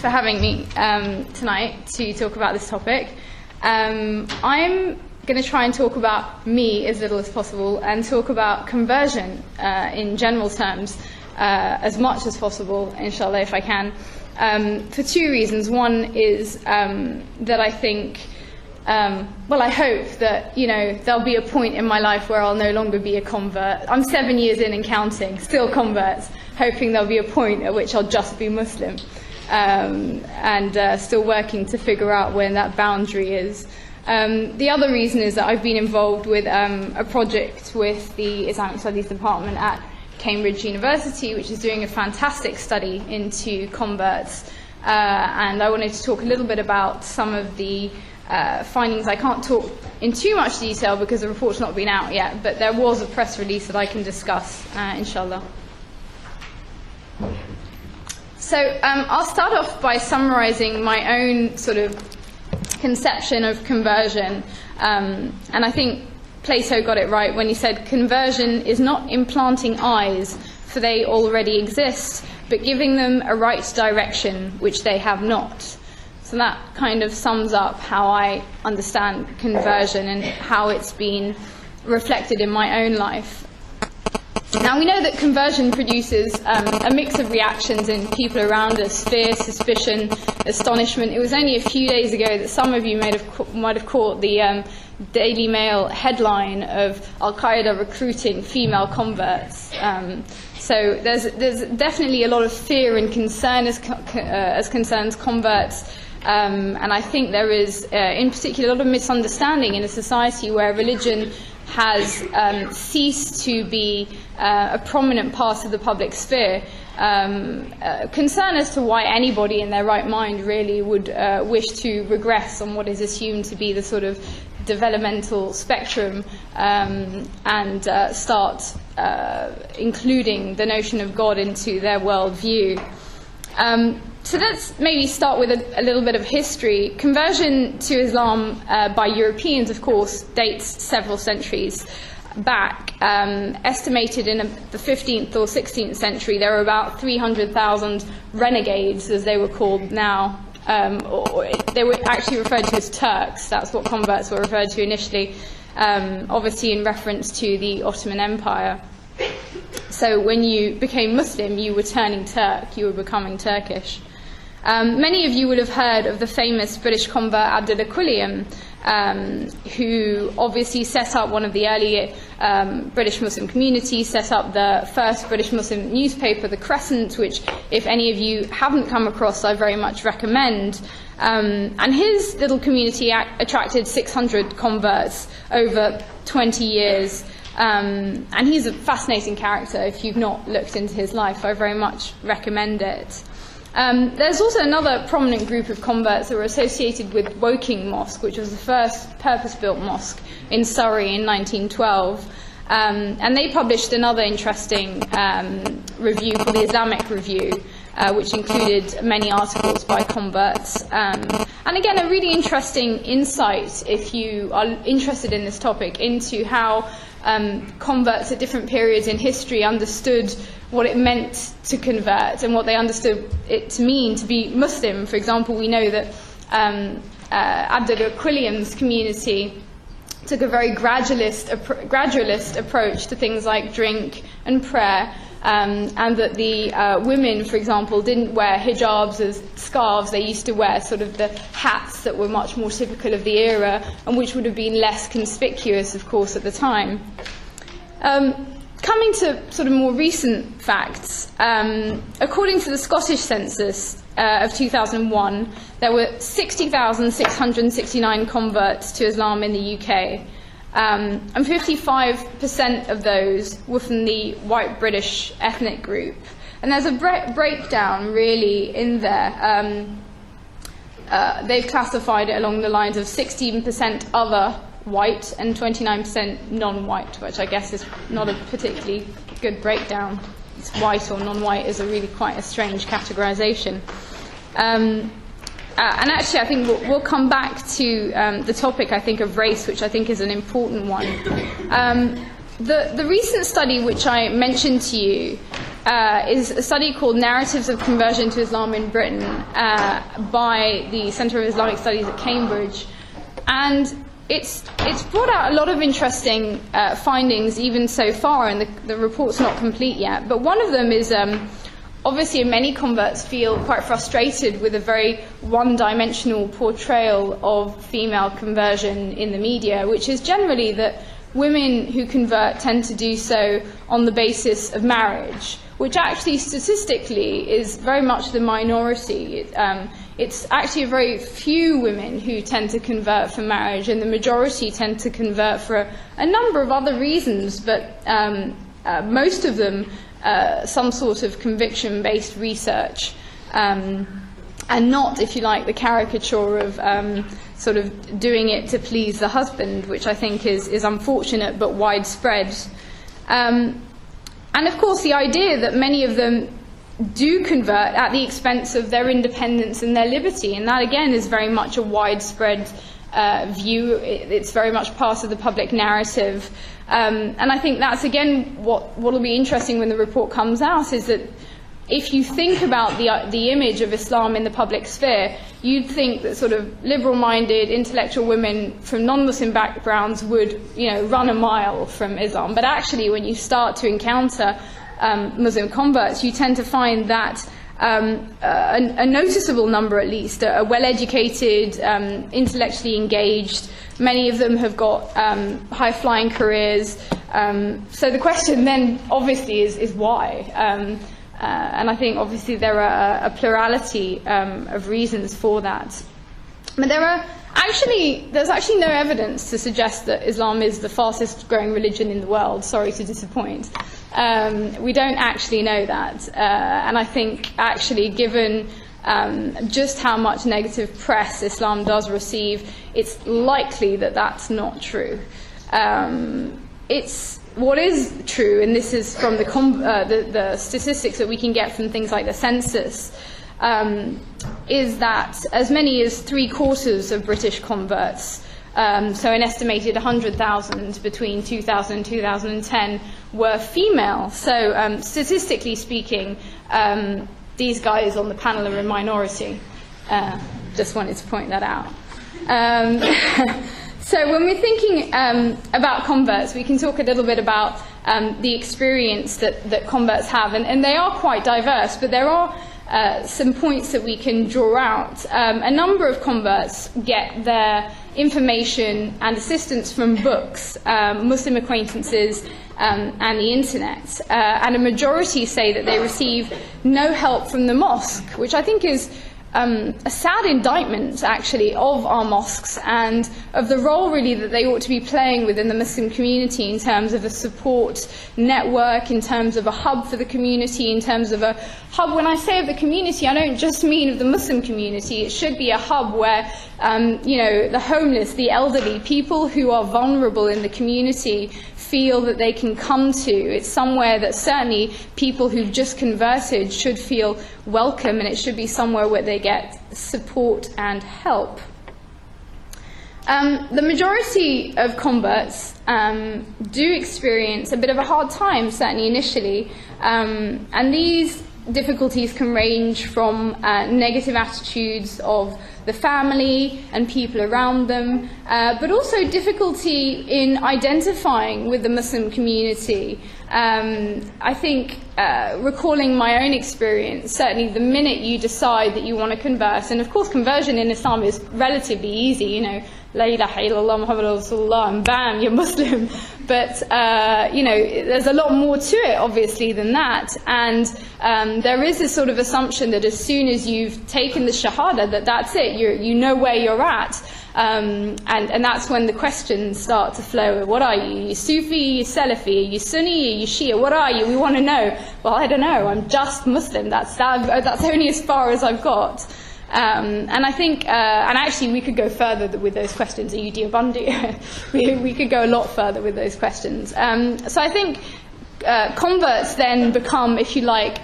for having me tonight to talk about this topic. I'm going to try and talk about me as little as possible and talk about conversion in general terms as much as possible, inshallah, if I can, for two reasons. One is that I think, well, I hope that, there'll be a point in my life where I'll no longer be a convert. I'm 7 years in and counting, still converts, hoping there'll be a point at which I'll just be Muslim, and still working to figure out where that boundary is. The other reason is that I've been involved with a project with the Islamic Studies Department at Cambridge University, which is doing a fantastic study into converts, and I wanted to talk a little bit about some of the findings. I can't talk in too much detail because the report's not been out yet, but there was a press release that I can discuss, inshallah. So I'll start off by summarizing my own sort of conception of conversion, and I think Plato got it right when he said conversion is not implanting eyes, for they already exist, but giving them a right direction which they have not. So that kind of sums up how I understand conversion and how it's been reflected in my own life. Now, we know that conversion produces a mix of reactions in people around us: fear, suspicion, astonishment. It was only a few days ago that some of you might have caught the Daily Mail headline of Al-Qaeda recruiting female converts. So there's definitely a lot of fear and concern as concerns converts. And I think there is, in particular, a lot of misunderstanding in a society where religion has ceased to be a prominent part of the public sphere. Concern as to why anybody in their right mind really would wish to regress on what is assumed to be the sort of developmental spectrum, and start including the notion of God into their worldview. So let's maybe start with a little bit of history. Conversion to Islam by Europeans, of course, dates several centuries back. Estimated in the 15th or 16th century, there were about 300,000 renegades, as they were called now. Or they were actually referred to as Turks. That's what converts were referred to initially, obviously in reference to the Ottoman Empire. So when you became Muslim, you were turning Turk, you were becoming Turkish. Many of you would have heard of the famous British convert Abdullah Quilliam, who obviously set up one of the early British Muslim communities, set up the first British Muslim newspaper, The Crescent, which, if any of you haven't come across, I very much recommend. And his little community attracted 600 converts over 20 years. And he's a fascinating character. If you've not looked into his life, I very much recommend it. There's also another prominent group of converts that were associated with Woking Mosque, which was the first purpose-built mosque in Surrey in 1912. And they published another interesting review called the Islamic Review, which included many articles by converts. And again, a really interesting insight, if you are interested in this topic, into how converts at different periods in history understood what it meant to convert and what they understood it to mean to be Muslim. For example, we know that Abdullah Quilliam's community took a very gradualist approach to things like drink and prayer, and that the women, for example, didn't wear hijabs as scarves. They used to wear sort of the hats that were much more typical of the era and which would have been less conspicuous, of course, at the time. Coming to sort of more recent facts, according to the Scottish census of 2001, there were 60,669 converts to Islam in the UK. And 55% of those were from the white British ethnic group. And there's a breakdown really in there. They've classified it along the lines of 16% other white and 29% non-white, which I guess is not a particularly good breakdown. It's white or non-white is really quite a strange categorization. And actually, I think we'll come back to the topic, I think, of race, which I think is an important one. The recent study which I mentioned to you is a study called Narratives of Conversion to Islam in Britain by the Centre of Islamic Studies at Cambridge. And it's brought out a lot of interesting findings even so far, and the report's not complete yet. But one of them is obviously many converts feel quite frustrated with a very one-dimensional portrayal of female conversion in the media, which is generally that women who convert tend to do so on the basis of marriage, which actually statistically is very much the minority. It's actually very few women who tend to convert for marriage, and the majority tend to convert for a number of other reasons, but most of them some sort of conviction-based research, and not, if you like, the caricature of sort of doing it to please the husband, which I think is unfortunate but widespread. And of course the idea that many of them do convert at the expense of their independence and their liberty, and that again is very much a widespread view. It's very much part of the public narrative, and I think that's again what will be interesting when the report comes out, is that if you think about the image of Islam in the public sphere, you'd think that sort of liberal-minded, intellectual women from non-Muslim backgrounds would, run a mile from Islam. But actually, when you start to encounter Muslim converts, you tend to find that a noticeable number, at least, are well-educated, intellectually engaged. Many of them have got high-flying careers. So the question then, obviously, is why? And I think, obviously, there are a plurality of reasons for that. But there's actually no evidence to suggest that Islam is the fastest growing religion in the world. Sorry to disappoint. We don't actually know that. And I think, actually, given just how much negative press Islam does receive, it's likely that that's not true. What is true, and this is from the statistics that we can get from things like the census, is that as many as 3/4 of British converts, so an estimated 100,000 between 2000 and 2010, were female. So statistically speaking, these guys on the panel are a minority. Just wanted to point that out. So when we're thinking about converts, we can talk a little bit about the experience that converts have, and they are quite diverse, but there are some points that we can draw out. A number of converts get their information and assistance from books, Muslim acquaintances, and the internet, and a majority say that they receive no help from the mosque, which I think is a sad indictment, actually, of our mosques and of the role, really, that they ought to be playing within the Muslim community in terms of a support network, in terms of a hub for the community, in terms of a hub. When I say of the community, I don't just mean of the Muslim community. It should be a hub where, the homeless, the elderly, people who are vulnerable in the community feel that they can come to. It's somewhere that certainly people who've just converted should feel welcome, and it should be somewhere where they get support and help. The majority of converts do experience a bit of a hard time, certainly initially, and these difficulties can range from negative attitudes of the family and people around them, but also difficulty in identifying with the Muslim community. I think, recalling my own experience, certainly the minute you decide that you want to convert, and of course conversion in Islam is relatively easy, La ilaha illallah Muhammad Rasulullah, and bam, you're Muslim. But, there's a lot more to it, obviously, than that. And there is this sort of assumption that as soon as you've taken the Shahada, that's it, you know where you're at. And that's when the questions start to flow. What are you? Are you Sufi? Are you Salafi? Are you Sunni? Are you Shia? What are you? We want to know. Well, I don't know. I'm just Muslim. That's only as far as I've got. And I think, and actually we could go further with those questions. Are you Deobandi? we could go a lot further with those questions. So I think converts then become, if you like,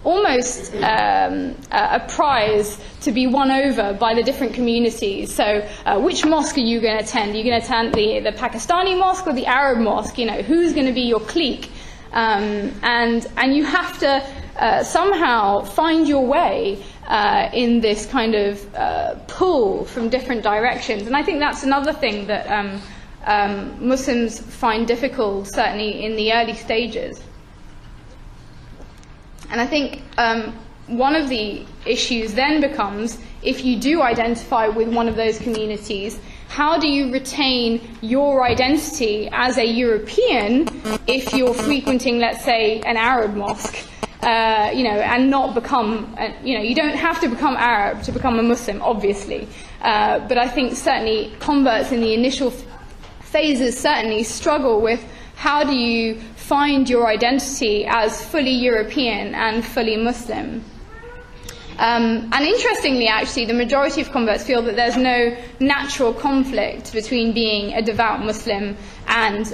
almost a prize to be won over by the different communities. So which mosque are you going to attend? Are you going to attend the Pakistani mosque or the Arab mosque? Who's going to be your clique? and you have to somehow find your way in this kind of pull from different directions. And I think that's another thing that Muslims find difficult, certainly in the early stages. And I think one of the issues then becomes, if you do identify with one of those communities, how do you retain your identity as a European if you're frequenting, let's say, an Arab mosque? And not become, you don't have to become Arab to become a Muslim, obviously. But I think certainly converts in the initial phases certainly struggle with how do you find your identity as fully European and fully Muslim. And interestingly, actually, the majority of converts feel that there's no natural conflict between being a devout Muslim and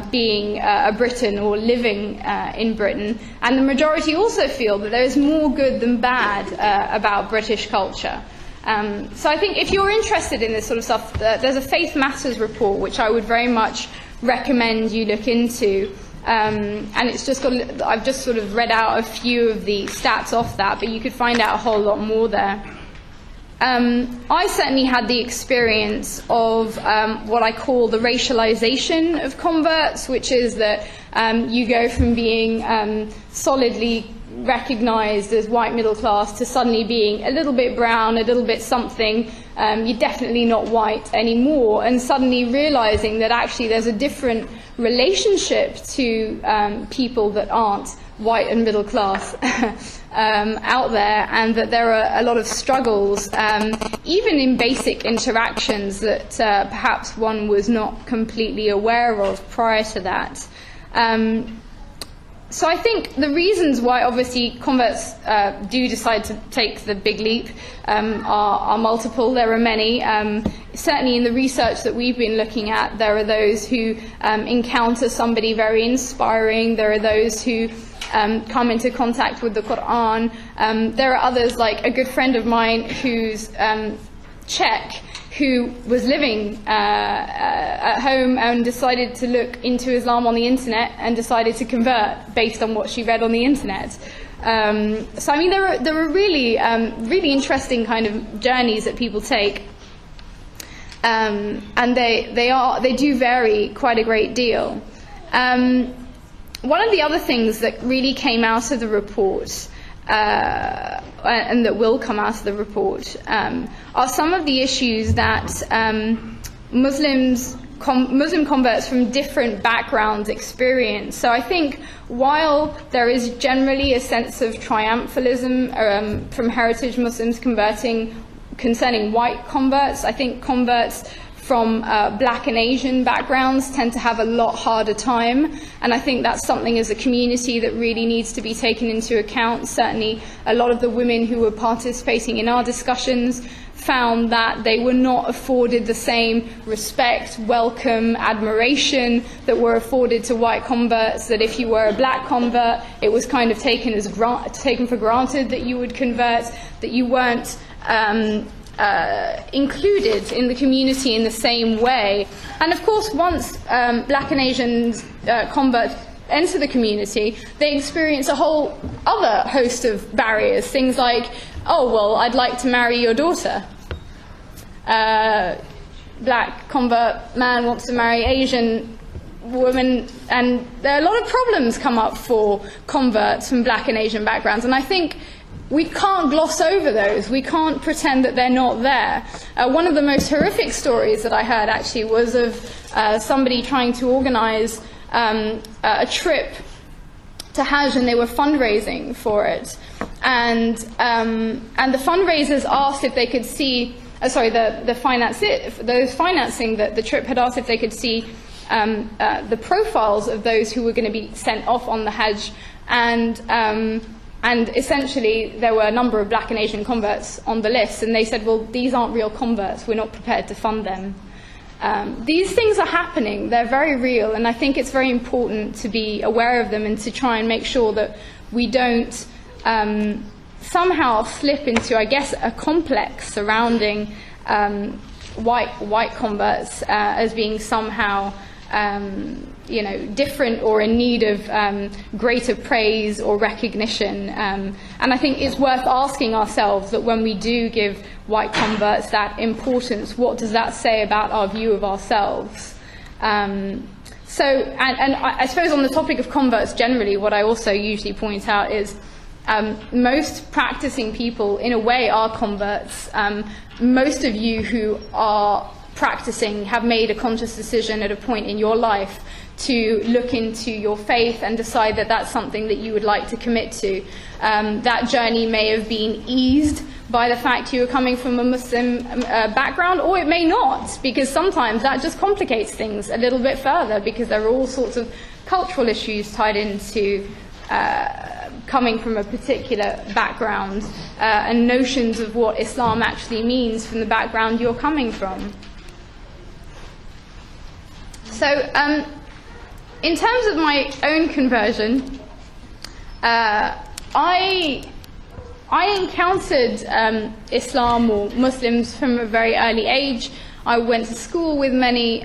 being a Briton or living in Britain. And the majority also feel that there is more good than bad about British culture. So I think if you're interested in this sort of stuff, there's a Faith Matters report, which I would very much recommend you look into. And it's just I've just sort of read out a few of the stats off that, but you could find out a whole lot more there. I certainly had the experience of what I call the racialization of converts, which is that you go from being solidly recognized as white middle class to suddenly being a little bit brown, a little bit something. You're definitely not white anymore, and suddenly realizing that actually there's a different relationship to people that aren't white and middle class out there, and that there are a lot of struggles, even in basic interactions that perhaps one was not completely aware of prior to that. So I think the reasons why obviously converts do decide to take the big leap are multiple. There are many. Certainly in the research that we've been looking at, there are those who encounter somebody very inspiring. There are those who come into contact with the Quran. There are others, like a good friend of mine who's Czech, who was living at home and decided to look into Islam on the internet and decided to convert based on what she read on the internet. So I mean, there are really really interesting kind of journeys that people take, and they do vary quite a great deal. One of the other things that really came out of the report, and that will come out of the report, are some of the issues that Muslim converts from different backgrounds experience. So I think while there is generally a sense of triumphalism from heritage Muslims concerning white converts, I think converts from black and Asian backgrounds tend to have a lot harder time, and I think that's something as a community that really needs to be taken into account. Certainly a lot of the women who were participating in our discussions found that they were not afforded the same respect, welcome, admiration that were afforded to white converts, that if you were a black convert, it was kind of taken for granted that you would convert, that you weren't included in the community in the same way. And of course, once black and Asian converts enter the community, they experience a whole other host of barriers. Things like, oh, well, I'd like to marry your daughter. Black convert man wants to marry Asian woman, and there are a lot of problems come up for converts from black and Asian backgrounds. And I think we can't gloss over those. We can't pretend that they're not there. One of the most horrific stories that I heard actually was of somebody trying to organize a trip to Hajj, and they were fundraising for it. And the fundraisers asked if they could see, those financing the trip had asked if they could see the profiles of those who were going to be sent off on the Hajj. And essentially, there were a number of black and Asian converts on the list, and they said, well, these aren't real converts, we're not prepared to fund them. These things are happening, they're very real, and I think it's very important to be aware of them and to try and make sure that we don't somehow slip into, I guess, a complex surrounding white converts as being somehow different or in need of greater praise or recognition. And I think it's worth asking ourselves that when we do give white converts that importance, what does that say about our view of ourselves? And I suppose on the topic of converts generally, what I also usually point out is most practicing people, in a way, are converts. Most of you who are practicing have made a conscious decision at a point in your life to look into your faith and decide that that's something that you would like to commit to. That journey may have been eased by the fact you are coming from a Muslim background, or it may not, because sometimes that just complicates things a little bit further, because there are all sorts of cultural issues tied into coming from a particular background and notions of what Islam actually means from the background you're coming from. So, in terms of my own conversion, I encountered Islam or Muslims from a very early age. I went to school with many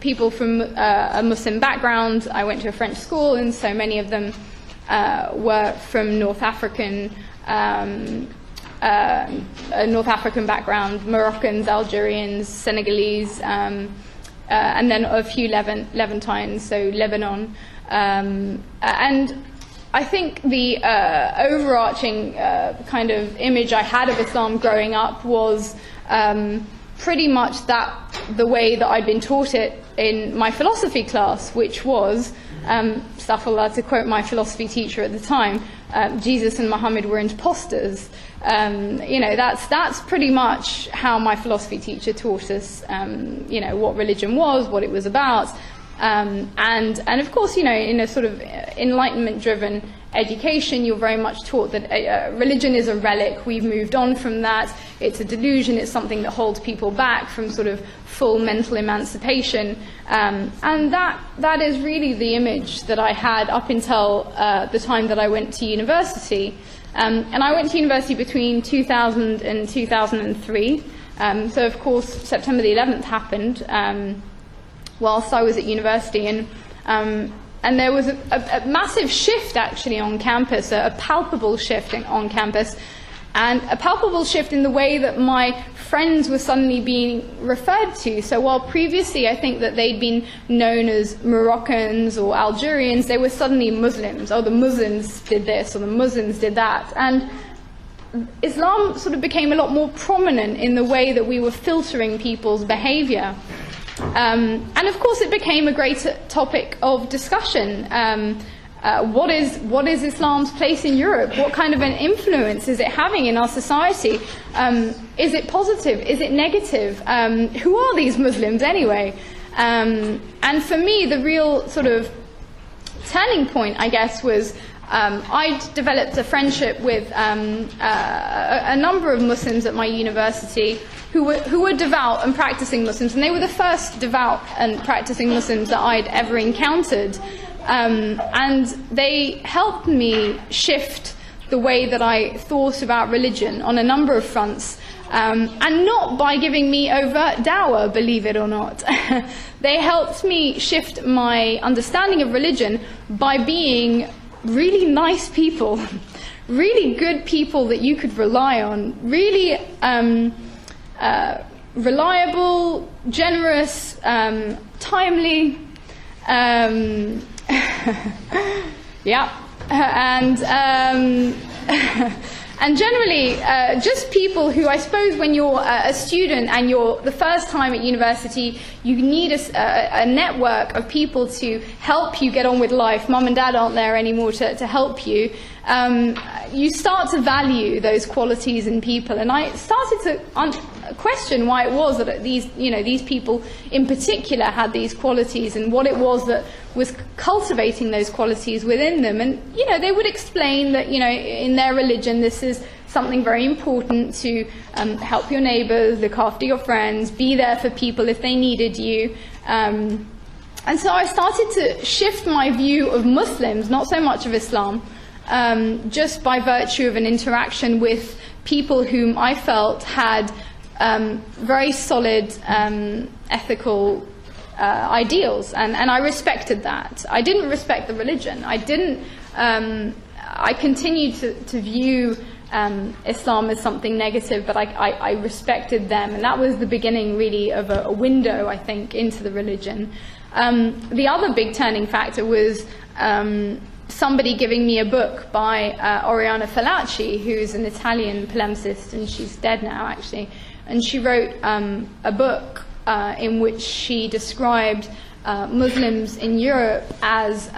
people from a Muslim background. I went to a French school, and so many of them were from North African background, Moroccans, Algerians, Senegalese, and then a few Levantines, so Lebanon. And I think the overarching kind of image I had of Islam growing up was pretty much the way that I'd been taught it in my philosophy class, which was, astaghfirullah, to quote my philosophy teacher at the time, Jesus and Muhammad were imposters. That's pretty much how my philosophy teacher taught us, what religion was, what it was about. And of course, in a sort of enlightenment-driven education, you're very much taught that religion is a relic. We've moved on from that. It's a delusion. It's something that holds people back from sort of full mental emancipation. And that is really the image that I had up until the time that I went to university. And I went to university between 2000 and 2003. So, of course, September the 11th happened whilst I was at university. And there was a massive shift, actually, on campus, a palpable shift on campus, and a palpable shift in the way that my friends were suddenly being referred to. So while previously I think that they'd been known as Moroccans or Algerians, they were suddenly Muslims. Oh, the Muslims did this, or the Muslims did that. And Islam sort of became a lot more prominent in the way that we were filtering people's behavior. And of course it became a great topic of discussion. What is Islam's place in Europe? What kind of an influence is it having in our society? Is it positive? Is it negative? Who are these Muslims anyway? And for me, the real sort of turning point, I guess, was I developed a friendship with a number of Muslims at my university who were devout and practicing Muslims, and they were the first devout and practicing Muslims that I'd ever encountered. And they helped me shift the way that I thought about religion on a number of fronts, and not by giving me overt dawah, believe it or not. They helped me shift my understanding of religion by being really nice people, really good people that you could rely on, really reliable, generous, timely, yeah, and generally just people who, I suppose, when you're a student and you're the first time at university, you need a network of people to help you get on with life. Mum and dad aren't there anymore to help you. You start to value those qualities in people, and I started to question why it was that these people in particular had these qualities, and what it was that was cultivating those qualities within them. And they would explain that in their religion this is something very important, to help your neighbours, look after your friends, be there for people if they needed you. And so I started to shift my view of Muslims, not so much of Islam, just by virtue of an interaction with people whom I felt had very solid ethical ideals, and I respected that. I didn't respect the religion. I continued to view Islam as something negative, but I respected them, and that was the beginning really of a window, I think, into the religion. The other big turning factor was somebody giving me a book by Oriana Fallaci, who's an Italian polemicist, and she's dead now actually, and she wrote a book in which she described Muslims in Europe as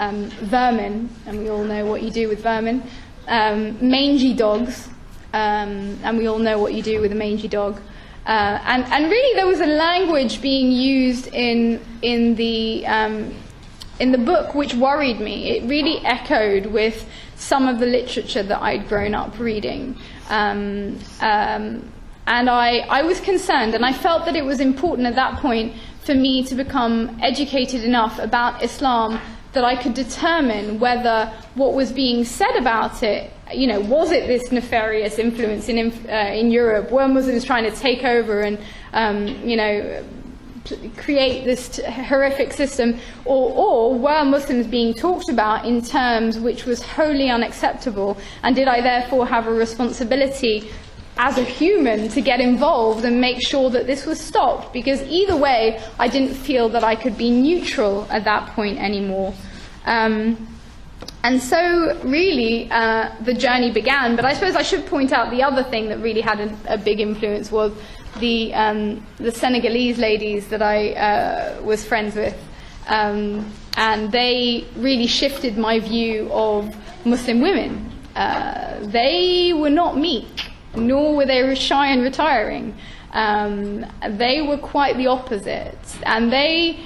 vermin, and we all know what you do with vermin, mangy dogs, and we all know what you do with a mangy dog. And really there was a language being used in the book which worried me. It really echoed with some of the literature that I'd grown up reading. And I was concerned, and I felt that it was important at that point for me to become educated enough about Islam that I could determine whether what was being said about it, you know, was it this nefarious influence in Europe? Were Muslims trying to take over and, you know, create this horrific system, or were Muslims being talked about in terms which was wholly unacceptable, and did I therefore have a responsibility as a human to get involved and make sure that this was stopped? Because either way, I didn't feel that I could be neutral at that point anymore. And so really the journey began. But I suppose I should point out the other thing that really had a big influence was the Senegalese ladies that I was friends with. And they really shifted my view of Muslim women. They were not meek, nor were they shy and retiring. They were quite the opposite, and they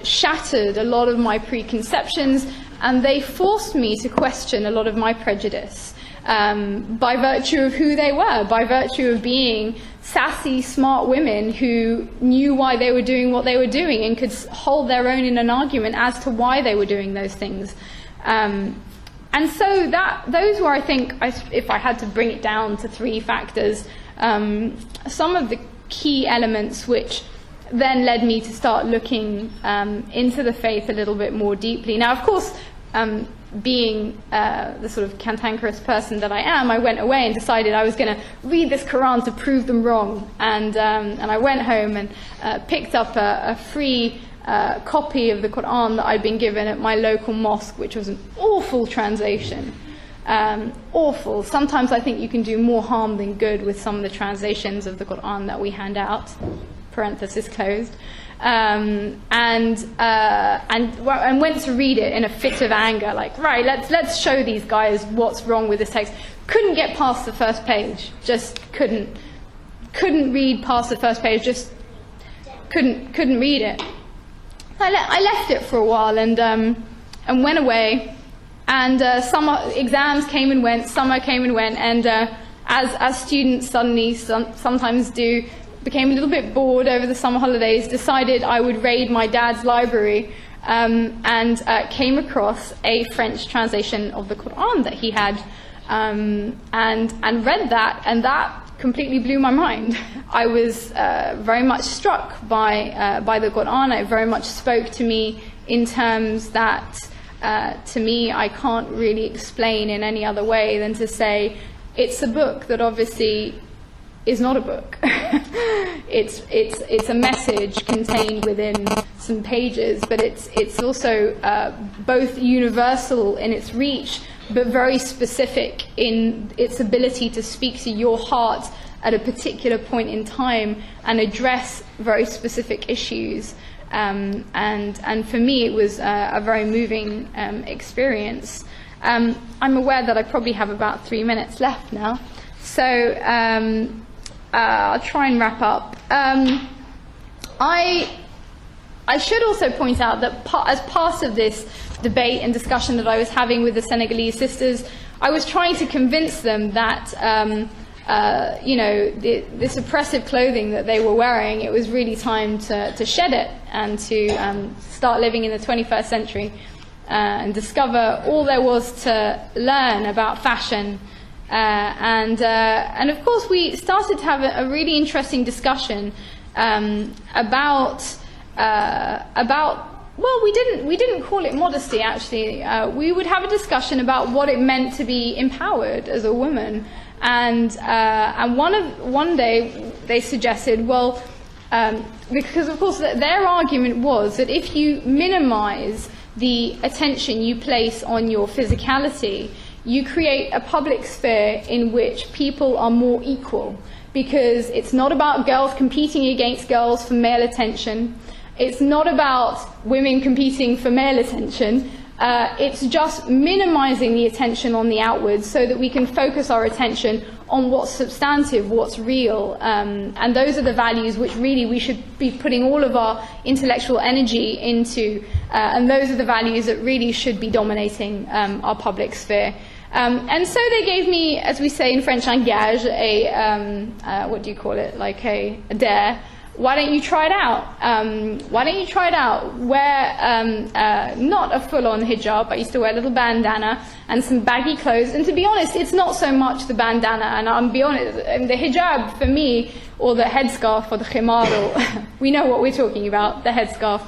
shattered a lot of my preconceptions, and they forced me to question a lot of my prejudice by virtue of who they were, by virtue of being sassy, smart women who knew why they were doing what they were doing and could hold their own in an argument as to why they were doing those things. And so those were, I think, if I had to bring it down to three factors, some of the key elements which then led me to start looking into the faith a little bit more deeply. Now, of course, being the sort of cantankerous person that I am, I went away and decided I was going to read this Quran to prove them wrong. And I went home and picked up a free copy of the Quran that I'd been given at my local mosque, which was an awful translation. Awful. Sometimes I think you can do more harm than good with some of the translations of the Quran that we hand out, parenthesis closed. And went to read it in a fit of anger, like, right, let's show these guys what's wrong with this text. Couldn't get past the first page, just couldn't read past the first page, just couldn't read it. I left it for a while and went away, and summer exams came and went, summer came and went, and as students suddenly sometimes do, became a little bit bored over the summer holidays, decided I would raid my dad's library, and came across a French translation of the Quran that he had, and read that, and that completely blew my mind. I was very much struck by the Quran. It very much spoke to me in terms that, to me, I can't really explain in any other way than to say it's a book that obviously is not a book. It's a message contained within some pages, but it's also both universal in its reach, but very specific in its ability to speak to your heart at a particular point in time and address very specific issues. And for me, it was a very moving experience. I'm aware that I probably have about 3 minutes left now, so I'll try and wrap up. I should also point out that as part of this debate and discussion that I was having with the Senegalese sisters, I was trying to convince them that you know, this oppressive clothing that they were wearing, it was really time to shed it and to start living in the 21st century and discover all there was to learn about fashion. And of course we started to have a really interesting discussion about about, well, we didn't call it modesty, actually. We would have a discussion about what it meant to be empowered as a woman. And one day they suggested, well, because of course their argument was that if you minimize the attention you place on your physicality, you create a public sphere in which people are more equal, because it's not about girls competing against girls for male attention. It's not about women competing for male attention. It's just minimizing the attention on the outwards so that we can focus our attention on what's substantive, what's real. And those are the values which really we should be putting all of our intellectual energy into. And those are the values that really should be dominating our public sphere. And so they gave me, as we say in French, un gage, what do you call it, like a dare. Why don't you try it out? Why don't you try it out? Wear not a full-on hijab. I used to wear a little bandana and some baggy clothes. And to be honest, it's not so much the bandana. And I'll be honest, the hijab for me, or the headscarf, or the khimar, or we know what we're talking about, the headscarf,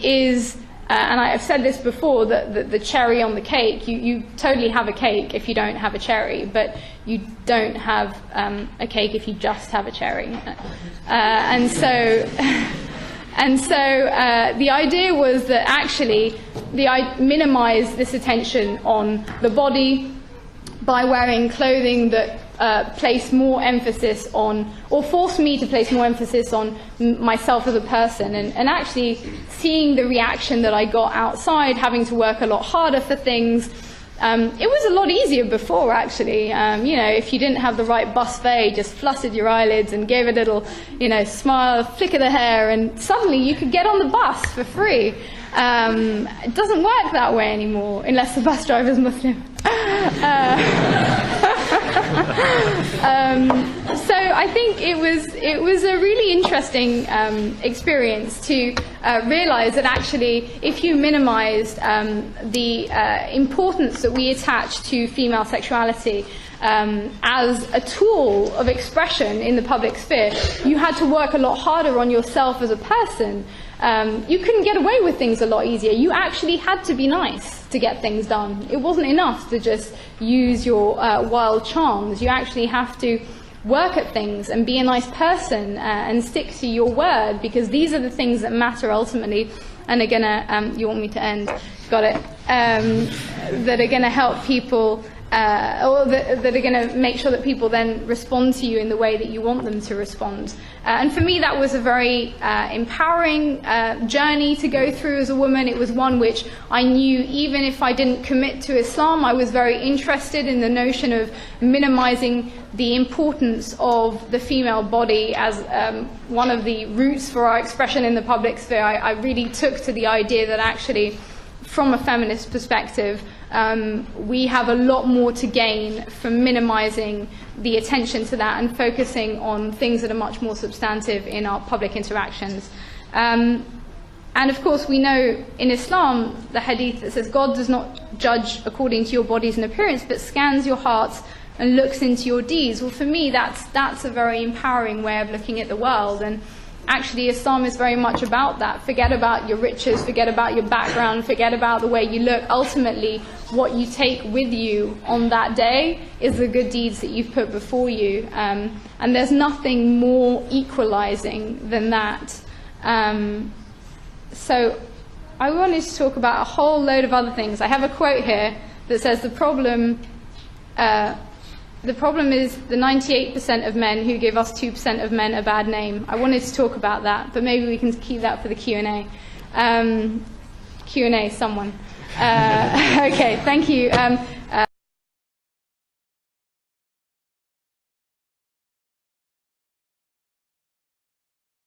is... and I've said this before, that the cherry on the cake, you totally have a cake if you don't have a cherry, but you don't have a cake if you just have a cherry. And so the idea was that actually minimize this attention on the body by wearing clothing that place more emphasis on, or force me to place more emphasis on myself as a person, and actually seeing the reaction that I got outside, having to work a lot harder for things. It was a lot easier before, actually. You know, if you didn't have the right buffet, just fluttered your eyelids and gave a little, you know, smile, flick of the hair, and suddenly you could get on the bus for free. It doesn't work that way anymore, unless the bus driver's Muslim. So I think it was a really interesting experience to realize that actually, if you minimized the importance that we attach to female sexuality as a tool of expression in the public sphere, you had to work a lot harder on yourself as a person. You couldn't get away with things a lot easier. You actually had to be nice to get things done. It wasn't enough to just use your wild charms. You actually have to work at things and be a nice person and stick to your word, because these are the things that matter ultimately and are going to, you want me to end? Got it. That are going to help people, or that are going to make sure that people then respond to you in the way that you want them to respond. And for me, that was a very empowering journey to go through as a woman. It was one which I knew, even if I didn't commit to Islam, I was very interested in the notion of minimizing the importance of the female body as one of the routes for our expression in the public sphere. I really took to the idea that actually, from a feminist perspective, we have a lot more to gain from minimizing the attention to that and focusing on things that are much more substantive in our public interactions. And of course, we know in Islam, the hadith that says God does not judge according to your bodies and appearance, but scans your hearts and looks into your deeds. Well, for me, that's a very empowering way of looking at the world. And actually, Islam is very much about that. Forget about your riches, forget about your background, forget about the way you look. Ultimately, what you take with you on that day is the good deeds that you've put before you. And there's nothing more equalizing than that. So I wanted to talk about a whole load of other things. I have a quote here that says the problem is the 98% of men who give us 2% of men a bad name. I wanted to talk about that, but maybe we can keep that for the Q&A. Q&A, someone. Okay, thank you.